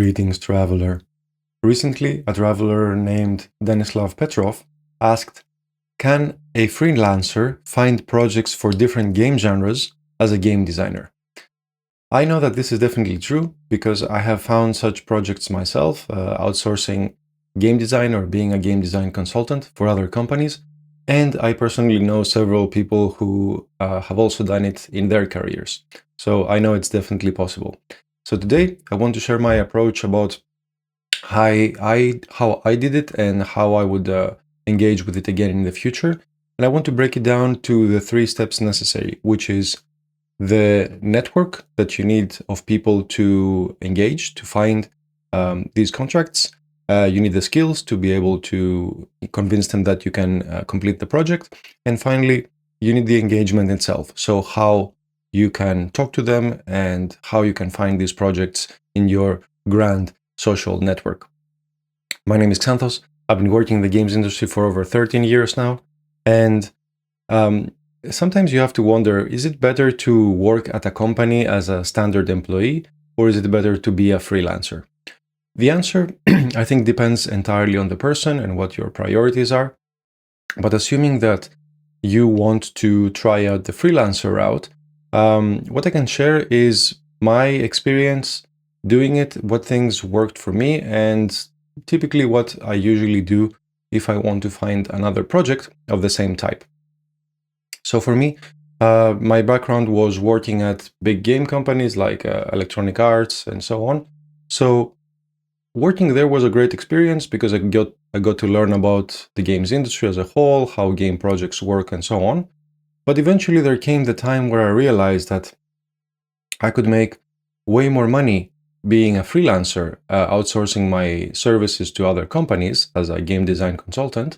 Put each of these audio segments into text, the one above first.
Greetings, traveler. Recently, a traveler named Denislav Petrov asked, can a freelancer find projects for different game genres as a game designer? I know that this is definitely true because I have found such projects myself, outsourcing game design or being a game design consultant for other companies. And I personally know several people who have also done it in their careers. So I know it's definitely possible. So today I want to share my approach about how I did it and how I would engage with it again in the future. And I want to break it down to the 3 steps necessary, which is the network that you need of people to engage, to find these contracts. You need the skills to be able to convince them that you can complete the project. And finally, you need the engagement itself. So how you can talk to them and how you can find these projects in your grand social network. My name is Xanthos. I've been working in the games industry for over 13 years now. And sometimes you have to wonder, is it better to work at a company as a standard employee, or is it better to be a freelancer? The answer, I think, depends entirely on the person and what your priorities are. But assuming that you want to try out the freelancer route, what I can share is my experience doing it, what things worked for me, and typically what I usually do if I want to find another project of the same type. So for me, my background was working at big game companies like Electronic Arts and so on. So working there was a great experience because I got to learn about the games industry as a whole, how game projects work and so on. But eventually there came the time where I realized that I could make way more money being a freelancer, outsourcing my services to other companies as a game design consultant,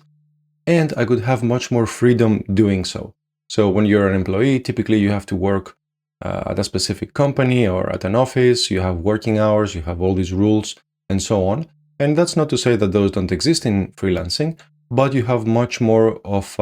and I could have much more freedom doing so. So when you're an employee, typically you have to work at a specific company or at an office, you have working hours, you have all these rules and so on. And that's not to say that those don't exist in freelancing, but you have much more of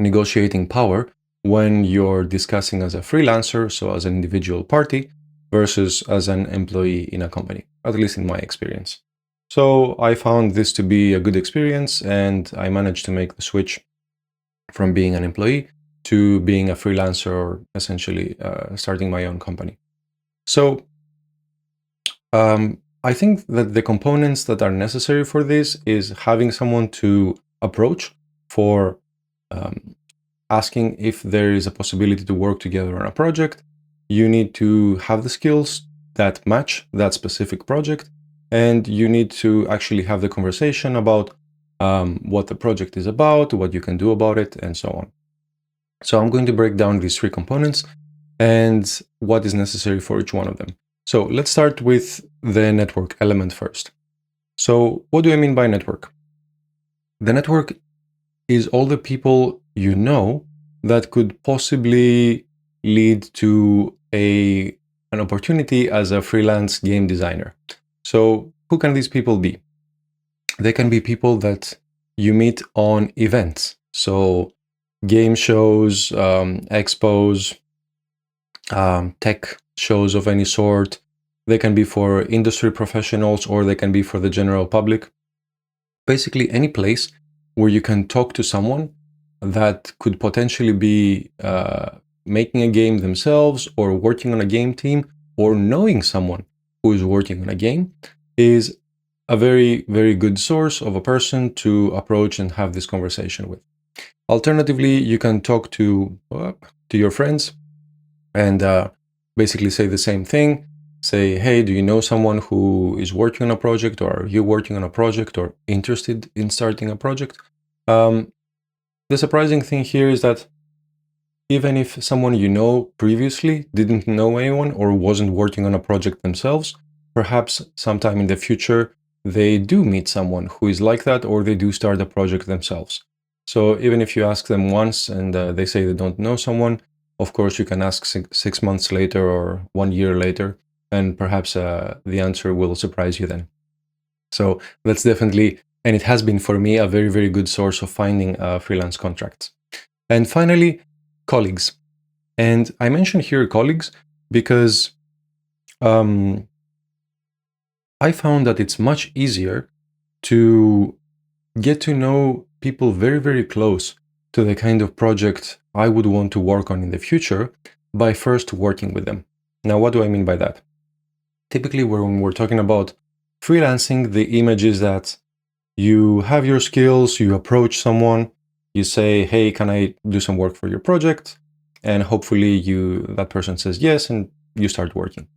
negotiating power when you're discussing as a freelancer, so as an individual party, versus as an employee in a company, at least in my experience. So I found this to be a good experience, and I managed to make the switch from being an employee to being a freelancer, or essentially starting my own company. So I think that the components that are necessary for this is having someone to approach for asking if there is a possibility to work together on a project. You need to have the skills that match that specific project, and you need to actually have the conversation about what the project is about, what you can do about it, and so on. So I'm going to break down these 3 components and what is necessary for each one of them. So let's start with the network element first. So what do I mean by network? The network is all the people you know that could possibly lead to an opportunity as a freelance game designer. So who can these people be? They can be people that you meet on events. So game shows, expos, tech shows of any sort. They can be for industry professionals, or they can be for the general public. Basically any place where you can talk to someone that could potentially be making a game themselves, or working on a game team, or knowing someone who is working on a game, is a very, very good source of a person to approach and have this conversation with. Alternatively, you can talk to your friends and basically say the same thing. Say, hey, do you know someone who is working on a project, or are you working on a project, or interested in starting a project? The surprising thing here is that even if someone you know previously didn't know anyone or wasn't working on a project themselves, perhaps sometime in the future they do meet someone who is like that, or they do start a project themselves. So even if you ask them once and they say they don't know someone, of course you can ask 6 months later or 1 year later, and perhaps the answer will surprise you then. So that's definitely, and it has been for me, a very, very good source of finding freelance contracts. And finally, colleagues. And I mention here colleagues because I found that it's much easier to get to know people very, very close to the kind of project I would want to work on in the future by first working with them. Now, what do I mean by that? Typically, when we're talking about freelancing, the image is that you have your skills, you approach someone, you say, hey, can I do some work for your project? And hopefully that person says yes, and you start working.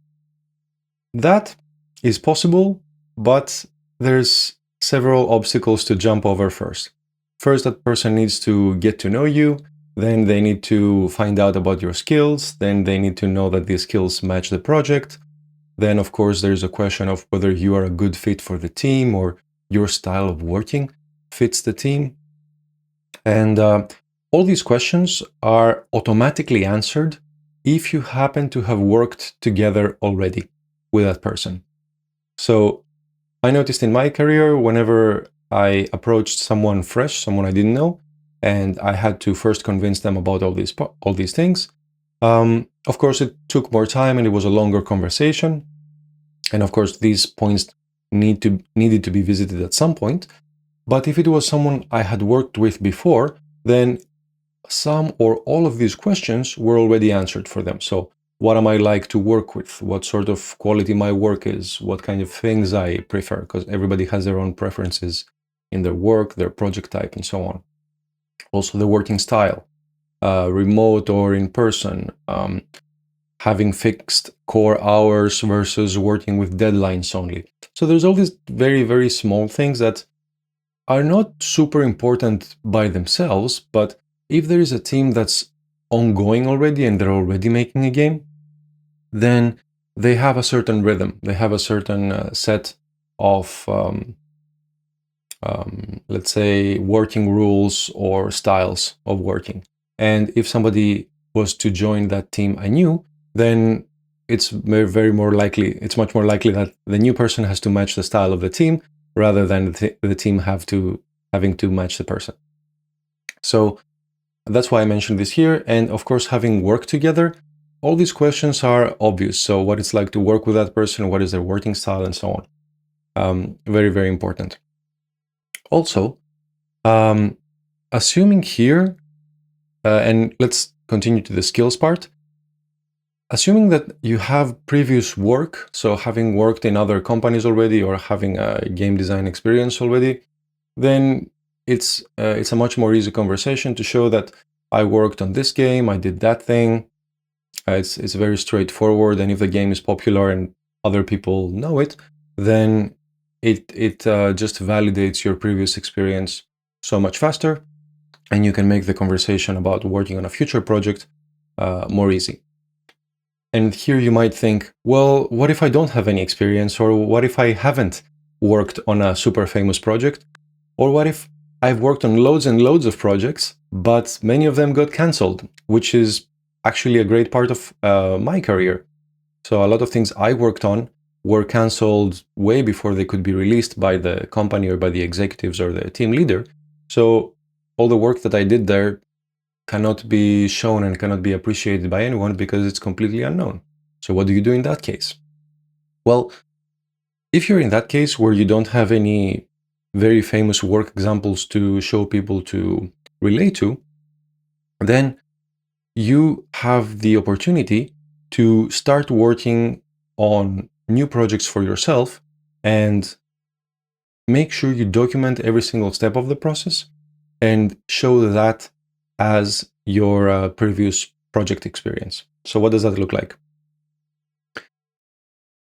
That is possible, but there's several obstacles to jump over first. First, that person needs to get to know you. Then they need to find out about your skills. Then they need to know that these skills match the project. Then, of course, there's a question of whether you are a good fit for the team or your style of working fits the team. And all these questions are automatically answered if you happen to have worked together already with that person. So I noticed in my career, whenever I approached someone fresh, someone I didn't know, and I had to first convince them about all these things. Of course, it took more time and it was a longer conversation. And of course, these points needed to be visited at some point. But if it was someone I had worked with before, then some or all of these questions were already answered for them. So what am I like to work with? What sort of quality my work is? What kind of things I prefer? Because everybody has their own preferences in their work, their project type, and so on. Also the working style, remote or in person, having fixed core hours versus working with deadlines only. So there's all these very, very small things that are not super important by themselves, but if there is a team that's ongoing already and they're already making a game, then they have a certain rhythm. They have a certain set of, let's say, working rules or styles of working. And if somebody was to join that team anew, then it's very more likely, it's much more likely that the new person has to match the style of the team rather than the team having to match the person. So that's why I mentioned this here. And of course, having worked together, all these questions are obvious. So what it's like to work with that person, what is their working style, and so on. Very, very important. Also, assuming here, and let's continue to the skills part, assuming that you have previous work, so having worked in other companies already or having a game design experience already, then it's a much more easy conversation to show that I worked on this game, I did that thing. It's very straightforward, and if the game is popular and other people know it, then it just validates your previous experience so much faster, and you can make the conversation about working on a future project more easy. And here you might think, well, what if I don't have any experience? Or what if I haven't worked on a super famous project? Or what if I've worked on loads and loads of projects, but many of them got canceled, which is actually a great part of my career. So a lot of things I worked on were canceled way before they could be released by the company or by the executives or the team leader. So all the work that I did there cannot be shown and cannot be appreciated by anyone because it's completely unknown. So what do you do in that case? Well, if you're in that case where you don't have any very famous work examples to show people to relate to, then you have the opportunity to start working on new projects for yourself and make sure you document every single step of the process and show that as your previous project experience. So what does that look like?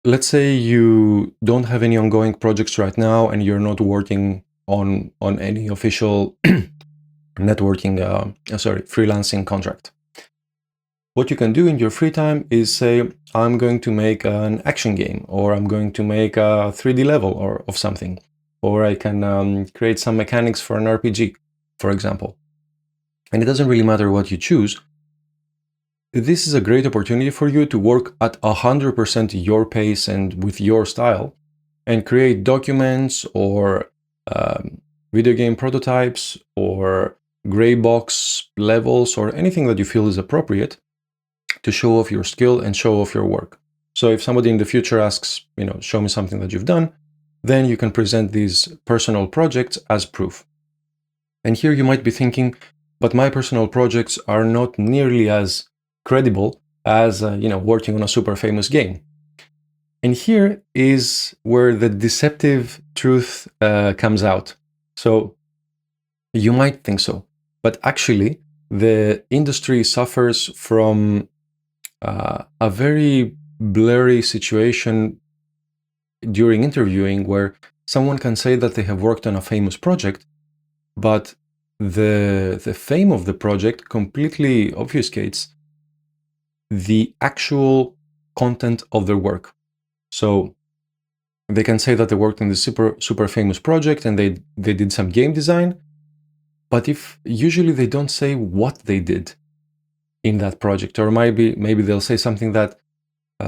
Let's say you don't have any ongoing projects right now and you're not working on any official freelancing contract. What you can do in your free time is say, I'm going to make an action game, or I'm going to make a 3D level or of something, or I can create some mechanics for an RPG, for example. And it doesn't really matter what you choose. This is a great opportunity for you to work at 100% your pace and with your style and create documents or video game prototypes or gray box levels or anything that you feel is appropriate to show off your skill and show off your work. So if somebody in the future asks, show me something that you've done, then you can present these personal projects as proof. And here you might be thinking, but my personal projects are not nearly as credible as working on a super famous game. And here is where the deceptive truth comes out. So you might think so, but actually the industry suffers from a very blurry situation during interviewing where someone can say that they have worked on a famous project, but the fame of the project completely obfuscates the actual content of their work. So they can say that they worked on this super famous project and they did some game design, but if usually they don't say what they did in that project, or maybe they'll say something that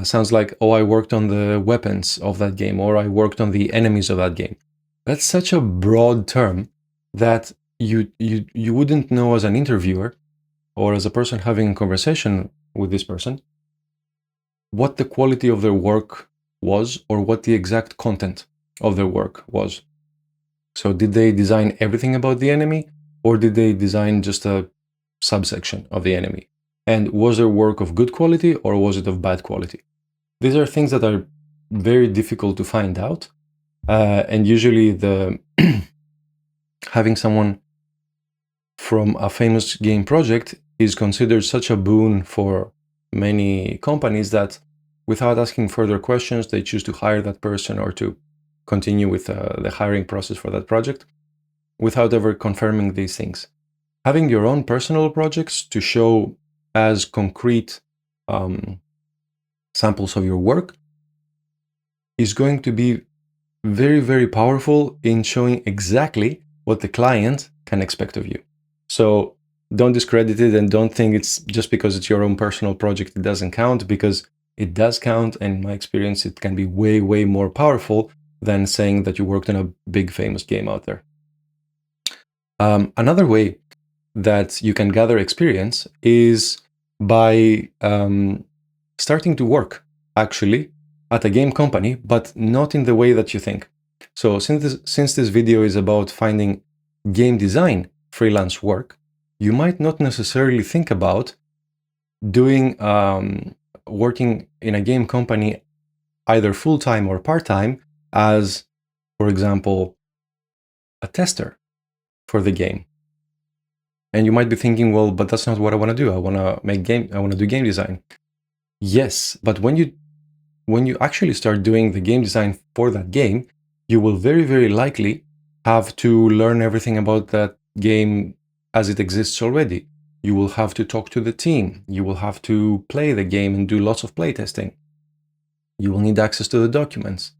sounds like, oh, I worked on the weapons of that game, or I worked on the enemies of that game. That's such a broad term that you wouldn't know as an interviewer or as a person having a conversation with this person what the quality of their work was or what the exact content of their work was. So did they design everything about the enemy, or did they design just a subsection of the enemy? And was their work of good quality or was it of bad quality? These are things that are very difficult to find out. And usually having someone from a famous game project is considered such a boon for many companies that without asking further questions, they choose to hire that person or to continue with the hiring process for that project without ever confirming these things. Having your own personal projects to show as concrete samples of your work is going to be very, very powerful in showing exactly what the client can expect of you. So don't discredit it and don't think it's just because it's your own personal project, it doesn't count, because it does count. And in my experience, it can be way, way more powerful than saying that you worked on a big famous game out there. Another way that you can gather experience is by starting to work actually at a game company, but not in the way that you think. So since this video is about finding game design freelance work, you might not necessarily think about doing working in a game company either full-time or part-time as, for example, a tester for the game. And you might be thinking, well, but that's not what I want to do. I want to do game design. Yes, but when you actually start doing the game design for that game, you will very, very likely have to learn everything about that game as it exists already. You will have to talk to the team. You will have to play the game and do lots of playtesting. You will need access to the documents.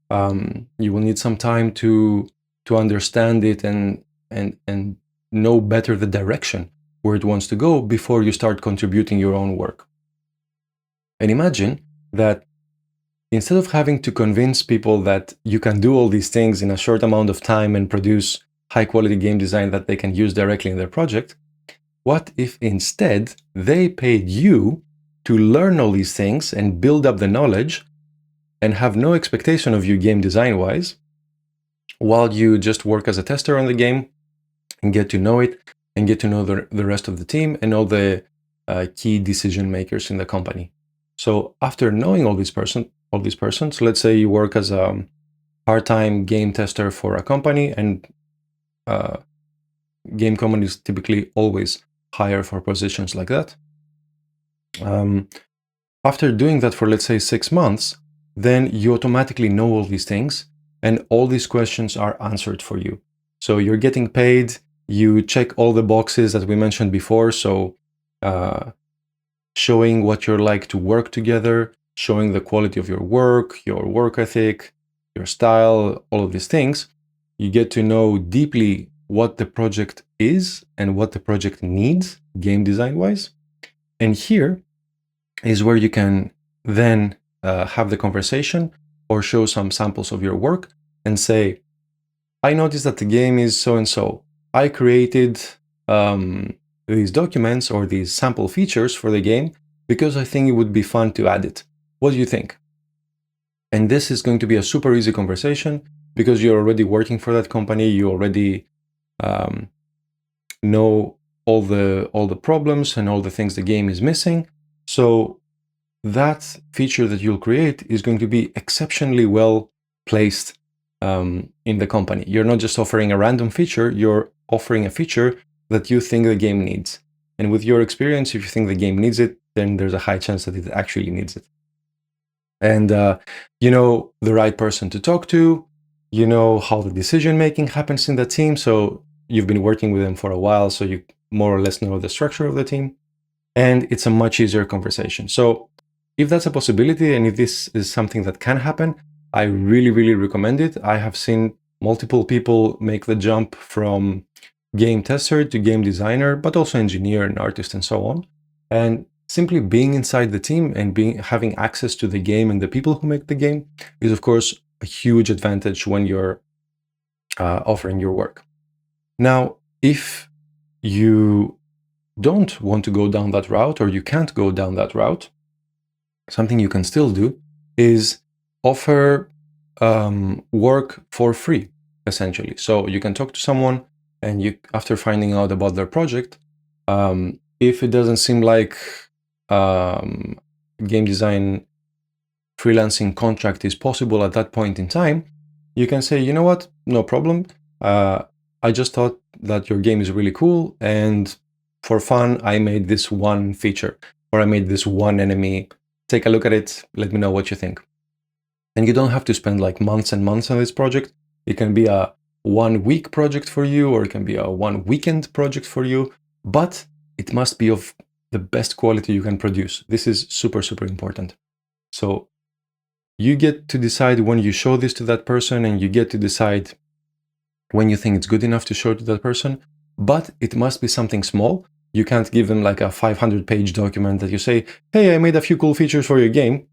You will need some time to understand it and know better the direction where it wants to go before you start contributing your own work. And imagine that instead of having to convince people that you can do all these things in a short amount of time and produce high quality game design that they can use directly in their project, what if instead they paid you to learn all these things and build up the knowledge and have no expectation of you game design wise, while you just work as a tester on the game and get to know it and get to know the rest of the team and all the key decision makers in the company. So after knowing all these persons, let's say you work as a part-time game tester for a company, and game companies typically always hire for positions like that. After doing that for, let's say, 6 months, then you automatically know all these things and all these questions are answered for you. So you're getting paid, you check all the boxes that we mentioned before. So showing what you're like to work together, showing the quality of your work ethic, your style, all of these things. You get to know deeply what the project is and what the project needs game design wise. And here is where you can then have the conversation or show some samples of your work and say, I noticed that the game is so-and-so. I created these documents or these sample features for the game because I think it would be fun to add it. What do you think? And this is going to be a super easy conversation because you're already working for that company. You already know all the problems and all the things the game is missing. So that feature that you'll create is going to be exceptionally well placed in the company. You're not just offering a random feature, you're offering a feature that you think the game needs. And with your experience, if you think the game needs it, then there's a high chance that it actually needs it. And you know the right person to talk to, you know how the decision making happens in the team. So you've been working with them for a while, so you more or less know the structure of the team. And it's a much easier conversation. So if that's a possibility and if this is something that can happen, I really, really recommend it. I have seen multiple people make the jump from game tester to game designer, but also engineer and artist and so on. And simply being inside the team and having access to the game and the people who make the game is, of course, a huge advantage when you're offering your work. Now, if you don't want to go down that route or you can't go down that route, something you can still do is offer work for free, essentially. So you can talk to someone and you, after finding out about their project, if it doesn't seem like game design freelancing contract is possible at that point in time, you can say, you know what, no problem. I just thought that your game is really cool, and for fun, I made this one feature, or I made this one enemy. Take a look at it, let me know what you think. And you don't have to spend like months and months on this project. It can be a 1 week project for you, or it can be a 1 weekend project for you, but it must be of the best quality you can produce. This is super, super important. So you get to decide when you show this to that person, and you get to decide when you think it's good enough to show to that person, but it must be something small. You can't give them like a 500-page document that you say, hey, I made a few cool features for your game.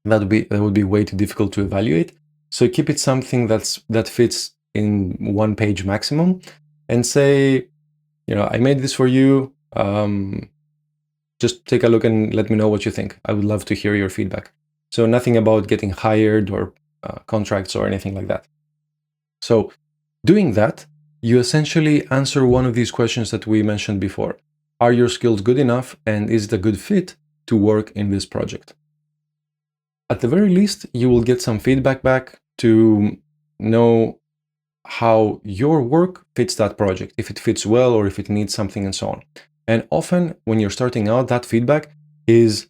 That would be way too difficult to evaluate. So keep it something that fits in 1 page maximum, and say, you know, I made this for you. Just take a look and let me know what you think. I would love to hear your feedback. So nothing about getting hired or contracts or anything like that. So doing that, you essentially answer one of these questions that we mentioned before. Are your skills good enough, and is it a good fit to work in this project? At the very least, you will get some feedback back to know how your work fits that project, if it fits well or if it needs something and so on. And often when you're starting out, that feedback is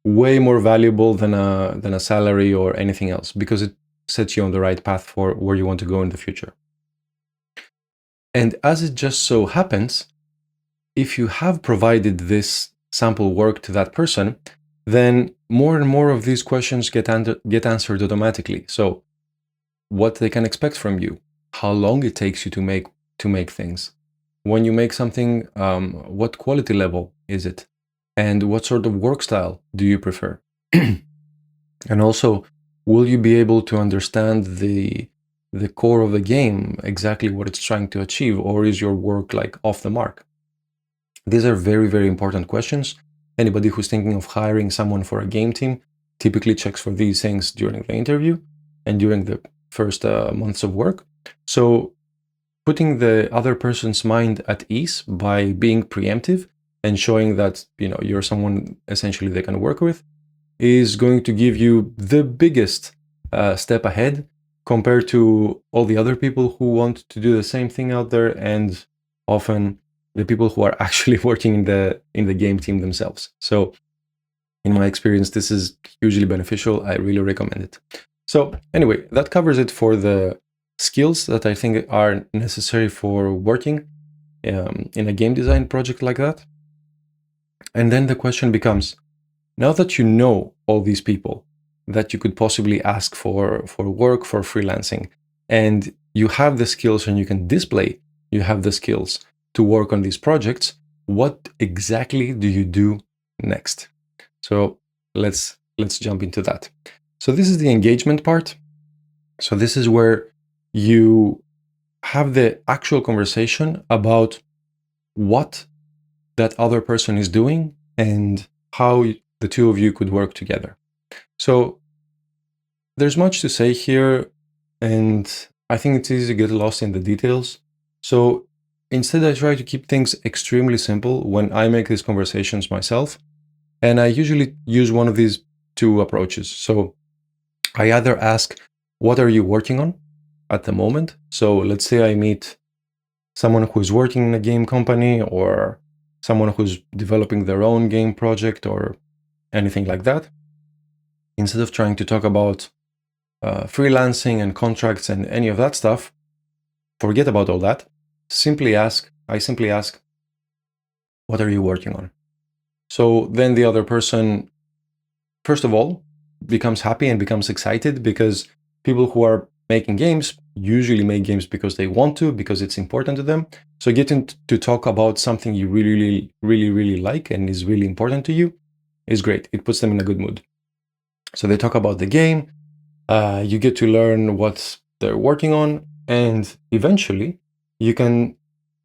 way more valuable than a salary or anything else, because it sets you on the right path for where you want to go in the future. And as it just so happens, if you have provided this sample work to that person, then more and more of these questions get answered automatically. So what they can expect from you, how long it takes you to make things. When you make something, what quality level is it? And what sort of work style do you prefer? And also, will you be able to understand the core of the game, exactly what it's trying to achieve, or is your work like off the mark? These are very, very important questions. Anybody who's thinking of hiring someone for a game team typically checks for these things during the interview and during the first months of work. So putting the other person's mind at ease by being preemptive and showing that, you know, you're someone essentially they can work with is going to give you the biggest step ahead compared to all the other people who want to do the same thing out there, and often the people who are actually working in the game team themselves. So in my experience, this is hugely beneficial. I really recommend it. So anyway, that covers it for the skills that I think are necessary for working in a game design project like that. And then the question becomes, now that you know all these people that you could possibly ask for work, for freelancing, and you have the skills and you can display you have the skills to work on these projects, what exactly do you do next? So let's jump into that. So this is the engagement part. So this is where you have the actual conversation about what that other person is doing and how the two of you could work together. So there's much to say here, and I think it's easy to get lost in the details. So instead, I try to keep things extremely simple when I make these conversations myself. And I usually use one of these two approaches. So I either ask, what are you working on at the moment? So let's say I meet someone who's working in a game company or someone who's developing their own game project or anything like that. Instead of trying to talk about freelancing and contracts and any of that stuff, forget about all that. I simply ask, what are you working on? So then the other person, first of all, becomes happy and becomes excited, because people who are making games usually make games because they want to, because it's important to them. So getting to talk about something you really like and is really important to you is great. It puts them in a good mood. So they talk about the game, you get to learn what they're working on, and eventually you can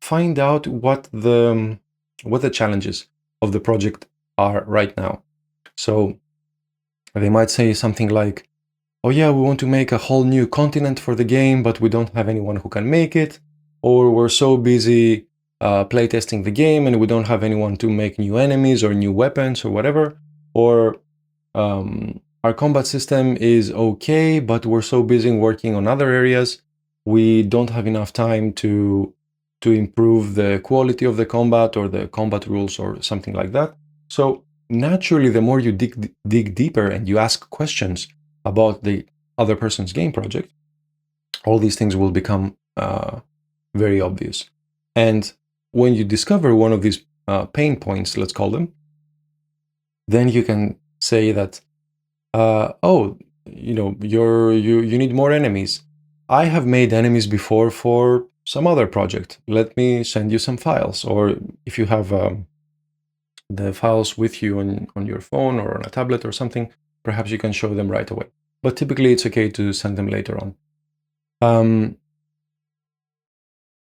find out what the challenges of the project are right now. So they might say something like, oh yeah, we want to make a whole new continent for the game, but we don't have anyone who can make it. Or we're so busy playtesting the game and we don't have anyone to make new enemies or new weapons or whatever. Or our combat system is okay, but we're so busy working on other areas, we don't have enough time to improve the quality of the combat or the combat rules or something like that. So naturally, the more you dig deeper and you ask questions about the other person's game project, all these things will become very obvious. And when you discover one of these pain points, let's call them, then you can say that, oh, you need more enemies. I have made enemies before for some other project. Let me send you some files. Or if you have the files with you on your phone or on a tablet or something, perhaps you can show them right away. But typically it's okay to send them later on.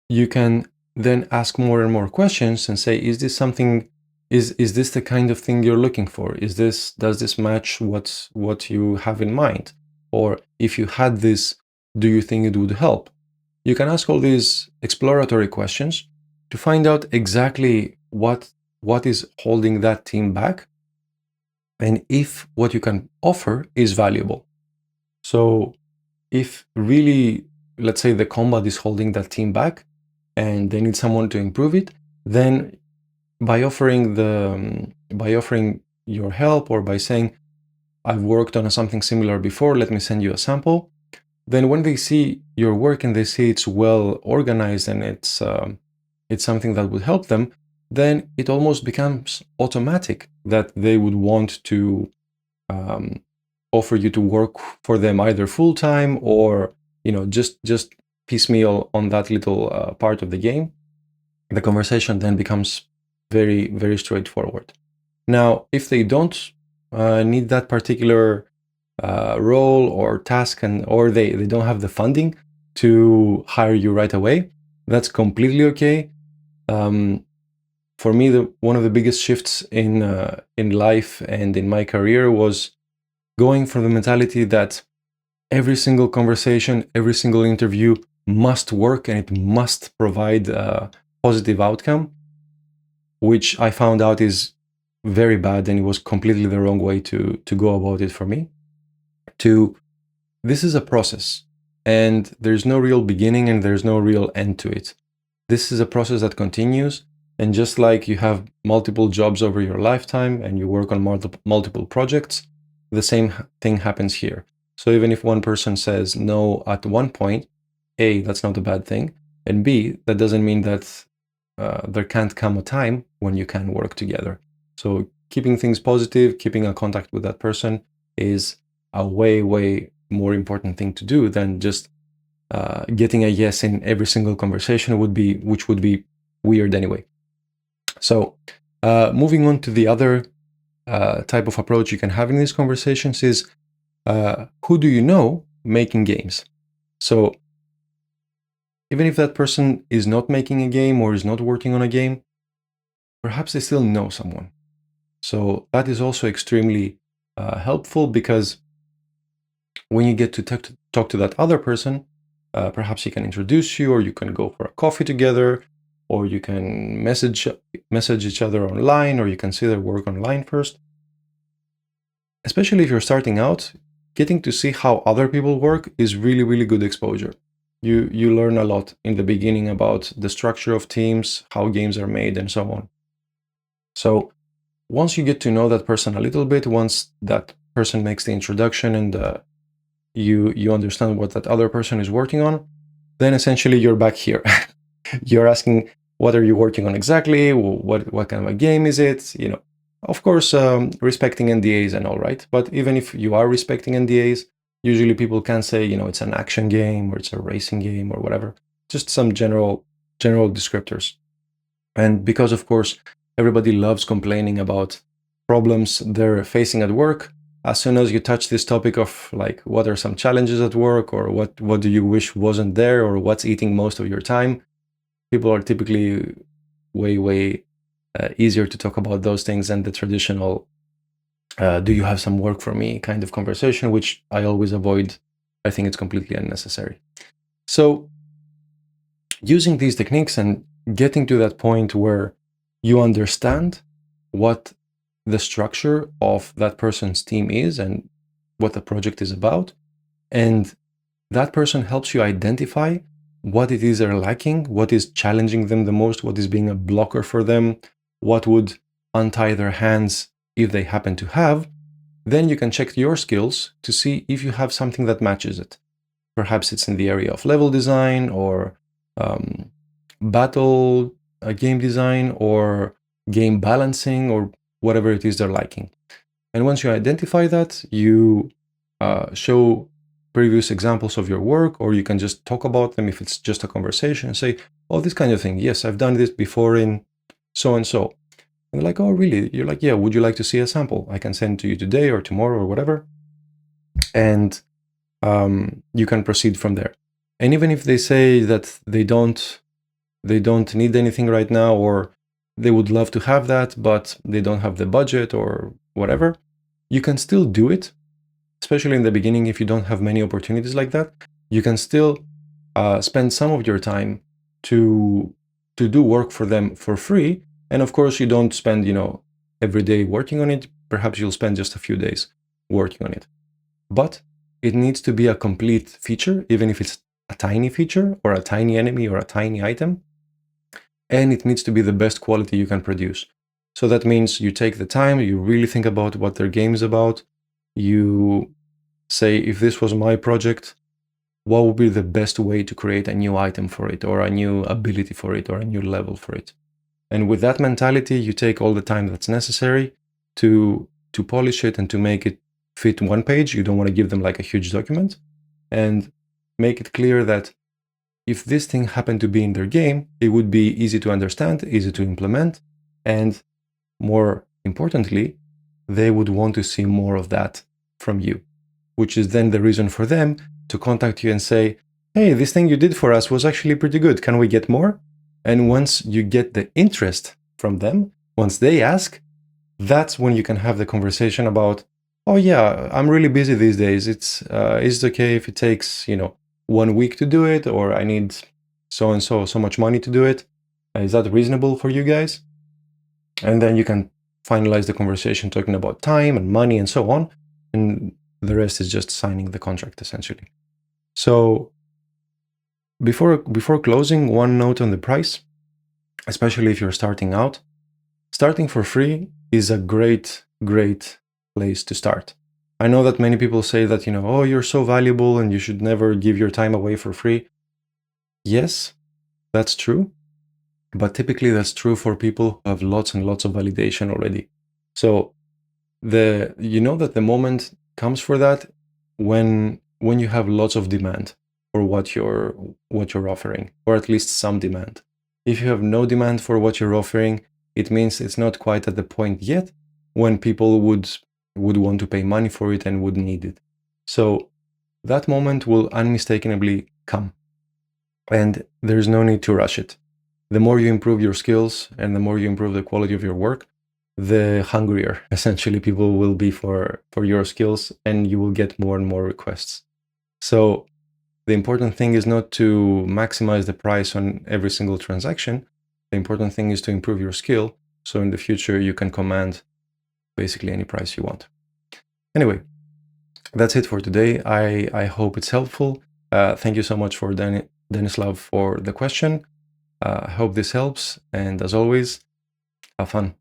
You can then ask more and more questions and say, is this something, is this the kind of thing you're looking for? Does this match what you have in mind? Or if you had this, do you think it would help? You can ask all these exploratory questions to find out exactly what is holding that team back, and if what you can offer is valuable. So if really, let's say the combat is holding that team back and they need someone to improve it, then by offering your help, or by saying, I've worked on something similar before, let me send you a sample, then when they see your work and they see it's well organized and it's something that would help them, then it almost becomes automatic that they would want to offer you to work for them either full-time or just piecemeal on that little part of the game. The conversation then becomes very, very straightforward. Now, if they don't need that particular role or task, or they don't have the funding to hire you right away, that's completely okay. For me, one of the biggest shifts in life and in my career was going from the mentality that every single conversation, every single interview must work and it must provide a positive outcome, which I found out is very bad, and it was completely the wrong way to go about it for me. This is a process, and there's no real beginning and there's no real end to it. This is a process that continues, and just like you have multiple jobs over your lifetime and you work on multiple projects, the same thing happens here. So even if one person says no at one point, A, that's not a bad thing, and B, that doesn't mean that there can't come a time when you can work together. So keeping things positive, keeping a contact with that person is a way, way more important thing to do than just getting a yes in every single conversation, which would be weird anyway. So moving on to the other type of approach you can have in these conversations is, who do you know making games? So even if that person is not making a game or is not working on a game, perhaps they still know someone. So that is also extremely helpful because when you get to talk to that other person, perhaps he can introduce you, or you can go for a coffee together, or you can message each other online, or you can see their work online first. Especially if you're starting out, getting to see how other people work is really, really good exposure. You learn a lot in the beginning about the structure of teams, how games are made, and so on. So once you get to know that person a little bit, once that person makes the introduction and you understand what that other person is working on, then essentially you're back here. You're asking, what are you working on exactly? What kind of a game is it? Of course, respecting NDAs and all, right? But even if you are respecting NDAs, usually people can say, it's an action game or it's a racing game or whatever. Just some general descriptors. And because, of course, everybody loves complaining about problems they're facing at work, as soon as you touch this topic of like, what are some challenges at work, or what do you wish wasn't there, or what's eating most of your time, people are typically way easier to talk about those things than the traditional do you have some work for me kind of conversation, which I always avoid. I think it's completely unnecessary. So using these techniques and getting to that point where you understand what the structure of that person's team is and what the project is about, and that person helps you identify what it is they're lacking, what is challenging them the most, what is being a blocker for them, what would untie their hands if they happen to have, then you can check your skills to see if you have something that matches it. Perhaps it's in the area of level design, or battle game design, or game balancing, or whatever it is they're liking. And once you identify that, you show previous examples of your work, or you can just talk about them if it's just a conversation and say, oh, this kind of thing. Yes, I've done this before in so and so. And they're like, oh, really? You're like, yeah, would you like to see a sample? I can send to you today or tomorrow or whatever. And you can proceed from there. And even if they say that they don't need anything right now, or they would love to have that, but they don't have the budget or whatever, you can still do it. Especially in the beginning, if you don't have many opportunities like that, you can still spend some of your time to do work for them for free. And of course, you don't spend, every day working on it. Perhaps you'll spend just a few days working on it. But it needs to be a complete feature, even if it's a tiny feature or a tiny enemy or a tiny item. And it needs to be the best quality you can produce. So that means you take the time, you really think about what their game is about. You say, if this was my project, what would be the best way to create a new item for it, or a new ability for it, or a new level for it? And with that mentality, you take all the time that's necessary to polish it and to make it fit one page. You don't want to give them like a huge document, and make it clear that if this thing happened to be in their game, it would be easy to understand, easy to implement, and more importantly, they would want to see more of that from you, which is then the reason for them to contact you and say, hey, this thing you did for us was actually pretty good. Can we get more? And once you get the interest from them, once they ask, that's when you can have the conversation about, oh yeah, I'm really busy these days. Is it okay if it takes, 1 week to do it, or I need so and so much money to do it? Is that reasonable for you guys? And then you can finalize the conversation talking about time and money and so on. And the rest is just signing the contract, essentially. So before closing, one note on the price, especially if you're starting out. Starting for free is a great place to start. I know that many people say that, oh, you're so valuable and you should never give your time away for free. Yes, that's true. But typically that's true for people who have lots and lots of validation already. So that the moment comes for that when you have lots of demand for what you're offering, or at least some demand. If you have no demand for what you're offering, it means it's not quite at the point yet when people would want to pay money for it and would need it. So that moment will unmistakably come, and there's no need to rush it. The more you improve your skills and the more you improve the quality of your work, the hungrier essentially people will be for your skills, and you will get more and more requests. So the important thing is not to maximize the price on every single transaction. The important thing is to improve your skill, so in the future you can command basically any price you want. Anyway, that's it for today. I hope it's helpful. Thank you so much for Denislav for the question. I hope this helps, and as always, have fun.